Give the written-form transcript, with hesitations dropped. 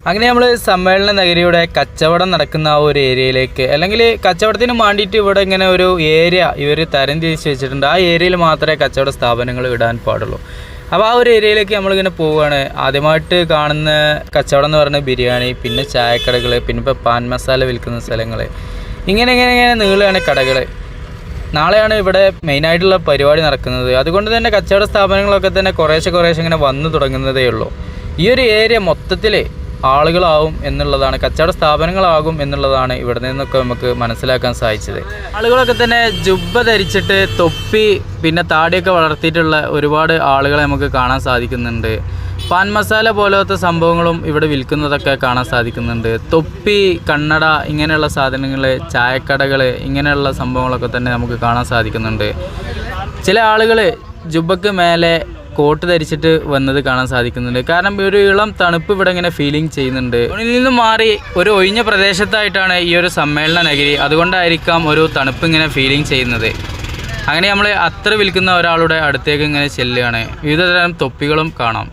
അങ്ങനെ നമ്മൾ സമ്മേളന നഗരിയുടെ കച്ചവടം നടക്കുന്ന ആ ഒരു ഏരിയയിലേക്ക്, അല്ലെങ്കിൽ കച്ചവടത്തിന് വേണ്ടിയിട്ട് ഇവിടെ ഇങ്ങനെ ഒരു ഏരിയ ഇവർ തരം തിരിച്ച് വെച്ചിട്ടുണ്ട്. ആ ഏരിയയിൽ മാത്രമേ കച്ചവട സ്ഥാപനങ്ങൾ ഇടാൻ പാടുള്ളൂ. അപ്പോൾ ആ ഒരു ഏരിയയിലേക്ക് നമ്മളിങ്ങനെ പോവുകയാണ്. ആദ്യമായിട്ട് കാണുന്ന കച്ചവടം എന്ന് പറയുന്നത് ബിരിയാണി, പിന്നെ ചായക്കടകൾ, പിന്നെ ഇപ്പോൾ പാൻ മസാല വിൽക്കുന്ന സ്ഥലങ്ങൾ, ഇങ്ങനെ നീളുകയാണ് കടകൾ. നാളെയാണ് ഇവിടെ മെയിനായിട്ടുള്ള പരിപാടി നടക്കുന്നത്. അതുകൊണ്ട് തന്നെ കച്ചവട സ്ഥാപനങ്ങളൊക്കെ തന്നെ കുറേശ്ശെ ഇങ്ങനെ വന്നു തുടങ്ങുന്നതേ ഉള്ളൂ. ഈ ഒരു ഏരിയ മൊത്തത്തിൽ ആളുകളാവും എന്നുള്ളതാണ്, കച്ചവട സ്ഥാപനങ്ങളാകും എന്നുള്ളതാണ് ഇവിടെ നിന്നൊക്കെ നമുക്ക് മനസ്സിലാക്കാൻ സാധിച്ചത്. ആളുകളൊക്കെ തന്നെ ജുബ്ബ ധരിച്ചിട്ട് തൊപ്പി പിന്നെ താടിയൊക്കെ വളർത്തിയിട്ടുള്ള ഒരുപാട് ആളുകളെ നമുക്ക് കാണാൻ സാധിക്കുന്നുണ്ട്. പാൻ മസാല പോലത്തെ സംഭവങ്ങളും ഇവിടെ വിൽക്കുന്നതൊക്കെ കാണാൻ സാധിക്കുന്നുണ്ട്. തൊപ്പി, കണ്ണട, ഇങ്ങനെയുള്ള സാധനങ്ങൾ, ചായക്കടകൾ, ഇങ്ങനെയുള്ള സംഭവങ്ങളൊക്കെ തന്നെ നമുക്ക് കാണാൻ സാധിക്കുന്നുണ്ട്. ചില ആളുകൾ ജുബ്ബക്ക് മേലെ കോട്ട് ധരിച്ചിട്ട് വന്നത് കാണാൻ സാധിക്കുന്നുണ്ട്. കാരണം ഒരു ഇളം തണുപ്പ് ഇവിടെ ഇങ്ങനെ ഫീലിംഗ് ചെയ്യുന്നുണ്ട്. ഇതിൽ നിന്നും മാറി ഒരു ഒഴിഞ്ഞ പ്രദേശത്തായിട്ടാണ് ഈ ഒരു സമ്മേളന നഗരി. അതുകൊണ്ടായിരിക്കാം ഒരു തണുപ്പ് ഇങ്ങനെ ഫീലിംഗ് ചെയ്യുന്നത്. അങ്ങനെ നമ്മൾ അത്തർ വിൽക്കുന്ന ഒരാളുടെ അടുത്തേക്ക് ഇങ്ങനെ ചെല്ലുകയാണ്. വിവിധതരം തൊപ്പികളും കാണാം.